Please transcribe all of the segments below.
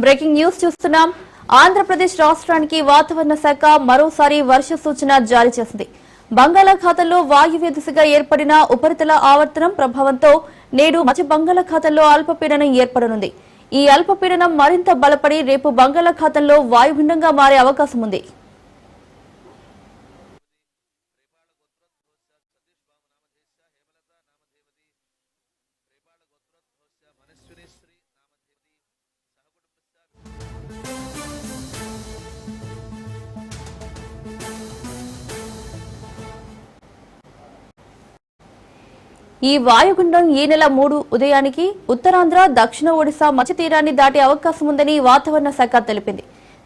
Breaking news చూస్తున్నాం. ఆంధ్రప్రదేశ్ రాష్ట్రానికి వాతావరణ శాఖ మరోసారి వర్ష సూచన జారీ చేసింది. బంగాళాఖాతంలో వాయువ్య దిశగా ఏర్పడిన ఉపరితల ఆవర్తనం ప్రభావంతో నేడు మధ్య బంగాళాఖాతంలో అల్పపీడనం ఏర్పడనుంది. ఈ అల్పపీడనం మరింత బలపడి రేపు బంగాళాఖాతంలో వాయుగుండంగా మారే అవకాశం ఉంది. ఈ వాయుగుండం ఈ నెల 3 ఉదయానికి ఉత్తరాంధ్ర, దక్షిణ ఒడిశా మధ్య తీరాన్ని దాటే అవకాశం ఉందని వాతావరణ శాఖ తెలిపింది.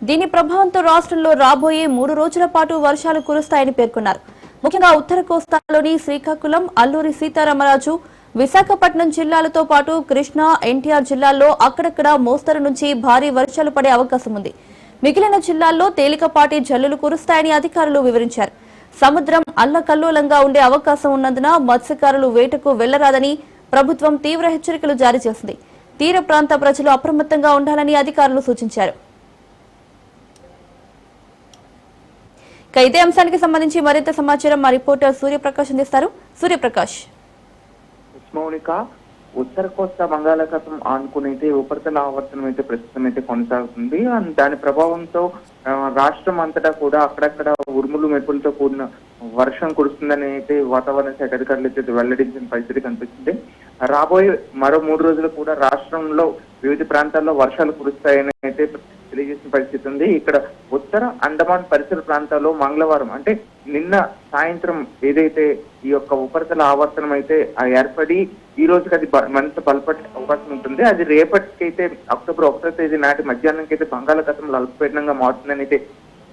దీని ప్రభావంతో రాష్ట్రంలో రాబోయే 3 రోజుల పాటు వర్షాలు కురుస్తాయని పేర్కొన్నారు. ముఖ్యంగా ఉత్తర కోస్తాలోని శ్రీకాకుళం, అల్లూరి సీతారామరాజు, విశాఖపట్నం జిల్లాలతో పాటు కృష్ణా, ఎన్టీఆర్ జిల్లాల్లో అక్కడక్కడ మోస్తరు నుంచి భారీ వర్షాలు పడే అవకాశం ఉంది. మిగిలిన జిల్లాల్లో తేలికపాటి జల్లులు కురుస్తాయని అధికారులు వివరించారు. సముద్రం అల్లకల్లోలంగా ఉండే అవకాశం ఉన్నందున మత్స్యకారులు వేటకు వెళ్లరాదని ప్రభుత్వం తీవ్ర హెచ్చరికలు జారీ చేసింది. తీర ప్రాంత ప్రజలు అప్రమత్తంగా ఉండాలని అధికారులు సూచించారు. ఇదే అంశానికి సంబంధించి మరింత సమాచారం మా రిపోర్టర్ సూర్యప్రకాష్ అందిస్తారు. సూర్యప్రకాష్. ఉత్తర కోస్తా బంగాళాఖాతం ఆనుకునైతే ఉపరితల ఆవర్తనం అయితే ప్రస్తుతం అయితే కొనసాగుతుంది. దాని ప్రభావంతో రాష్ట్రం అంతటా కూడా అక్కడక్కడ ఉరుములు మెరుపులతో కూడిన వర్షం కురుస్తుందని అయితే వాతావరణ శాఖ అధికారులు అయితే వెల్లడించిన పరిస్థితి కనిపిస్తుంది. రాబోయే మరో 3 రోజులు కూడా రాష్ట్రంలో వివిధ ప్రాంతాల్లో వర్షాలు కురుస్తాయని అయితే తెలియజేసిన పరిస్థితి ఉంది. ఇక్కడ ఉత్తర అండమాన్ పరిసర ప్రాంతాల్లో మంగళవారం అంటే నిన్న సాయంత్రం ఏదైతే ఈ యొక్క ఉపరితల ఆవర్తనం అయితే ఏర్పడి ఈ రోజుకి అది మరింత బలపడే అవకాశం ఉంటుంది. అది రేపటికైతే అక్టోబర్ 1వ తేదీ నాటి మధ్యాహ్నానికి అయితే బంగాళాఖాతంలో అల్పపీడనంగా మారుతుందని అయితే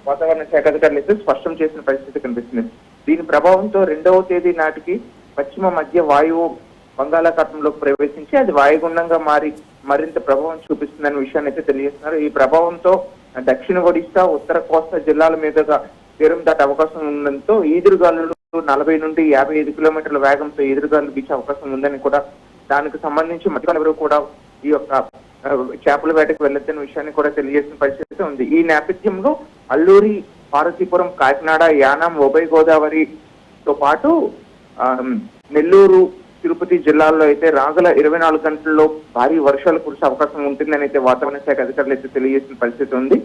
వాతావరణ శాఖ అధికారులు అయితే స్పష్టం చేసిన పరిస్థితి కనిపిస్తుంది. దీని ప్రభావంతో 2వ తేదీ నాటికి పశ్చిమ మధ్య వాయువు బంగాళాఖాతంలోకి ప్రవేశించి అది వాయుగుండంగా మారి మరింత ప్రభావం చూపిస్తుందనే విషయాన్ని అయితే తెలియజేస్తున్నారు. ఈ ప్రభావంతో దక్షిణ ఒడిశా, ఉత్తర కోస్తా జిల్లాల మీదుగా తీరం దాటే అవకాశం ఉండడంతో ఈదురుగాలులు 40 నుండి 55 కిలోమీటర్ల వేగంతో ఎదురుగాలు వీచే అవకాశం ఉందని కూడా దానికి సంబంధించి మధ్యకారులు కూడా ఈ యొక్క చేపల వేటకు వెళ్ళొచ్చని విషయాన్ని కూడా తెలియజేసిన పరిస్థితి ఉంది. ఈ నేపథ్యంలో అల్లూరి, పార్వతీపురం, కాకినాడ, యానాం, ఉభయ గోదావరితో పాటు నెల్లూరు, తిరుపతి జిల్లాల్లో అయితే రాగల 24 గంటల్లో భారీ వర్షాలు కురిసే అవకాశం ఉంటుందని అయితే వాతావరణ శాఖ అధికారులు అయితే తెలియజేసిన పరిస్థితి ఉంది.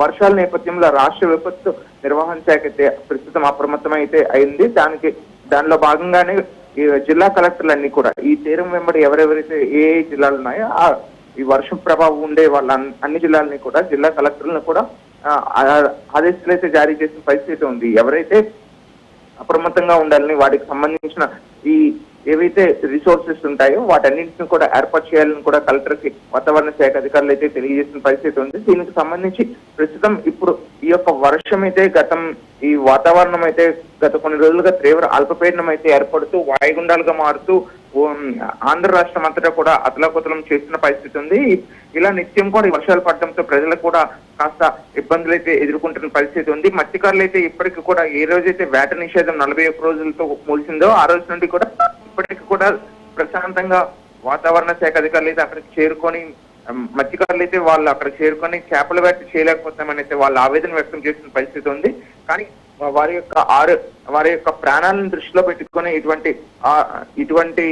వర్షాల నేపథ్యంలో రాష్ట్ర విపత్తు నిర్వహణ శాఖ అయితే ప్రస్తుతం అప్రమత్తమైతే అయింది. దానిలో భాగంగానే ఈ జిల్లా కలెక్టర్లన్నీ కూడా ఈ తీరం వెంబడి ఎవరెవరైతే ఏ జిల్లాలు ఉన్నాయో ఈ వర్షం ప్రభావం ఉండే వాళ్ళ అన్ని జిల్లాలని కూడా జిల్లా కలెక్టర్లను కూడా ఆదేశాలు అయితే జారీ చేసిన పరిస్థితి ఉంది. ఎవరైతే అప్రమత్తంగా ఉండాలని వాటికి సంబంధించిన ఈ ఏవైతే రిసోర్సెస్ ఉంటాయో వాటన్నింటిని కూడా ఏర్పాటు చేయాలని కూడా కలెక్టర్కి వాతావరణ శాఖ అధికారులు అయితే తెలియజేసిన పరిస్థితి ఉంది. దీనికి సంబంధించి ప్రస్తుతం ఇప్పుడు ఈ యొక్క వర్షం అయితే ఈ వాతావరణం అయితే గత కొన్ని రోజులుగా తీవ్ర అల్పపీడనం అయితే ఏర్పడుతూ వాయుగుండాలుగా మారుతూ ఆంధ్ర రాష్ట్రం అంతటా కూడా అతలాకుతలం చేస్తున్న పరిస్థితి ఉంది. ఇలా నిత్యం కూడా వర్షాలు పడడంతో ప్రజలకు కూడా కాస్త ఇబ్బందులు అయితే ఎదుర్కొంటున్న పరిస్థితి ఉంది. మత్స్యకారులు అయితే ఇప్పటికీ కూడా ఏ రోజైతే వేట నిషేధం 41 రోజులతో ముగిసిందో ఆ రోజు నుండి కూడా ఇప్పటికీ కూడా ప్రశాంతంగా వాతావరణ శాఖ అధికారులు అయితే అక్కడికి చేరుకొని మత్స్యకారులు అయితే వాళ్ళు అక్కడ చేరుకొని చేపల వేట చేయలేకపోతామని అయితే వాళ్ళు ఆవేదన వ్యక్తం చేస్తున్న పరిస్థితి ఉంది. కానీ వారి యొక్క ప్రాణాలను దృష్టిలో పెట్టుకుని ఇటువంటి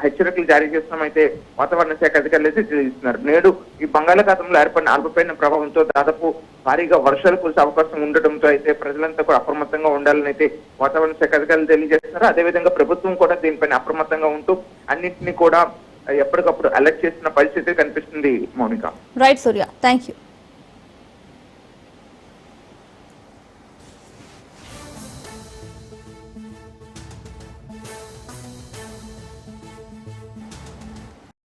హెచ్చరికలు జారీ చేస్తున్నామైతే వాతావరణ శాఖ అధికారులు అయితే తెలియజేస్తున్నారు. నేడు ఈ బంగాళాఖాతంలో ఏర్పడిన అల్పపీడన ప్రభావంతో దాదాపు భారీగా వర్షాలు కురిసే అవకాశం ఉండటంతో అయితే ప్రజలంతా కూడా అప్రమత్తంగా ఉండాలని అయితే వాతావరణ శాఖ అధికారులు తెలియజేస్తున్నారు. అదేవిధంగా ప్రభుత్వం కూడా దీనిపైన అప్రమత్తంగా ఉంటూ అన్నింటినీ కూడా ఎప్పటికప్పుడు అలర్ట్ చేస్తున్న పరిస్థితి కనిపిస్తుంది. Mounika. Right Surya, thank you.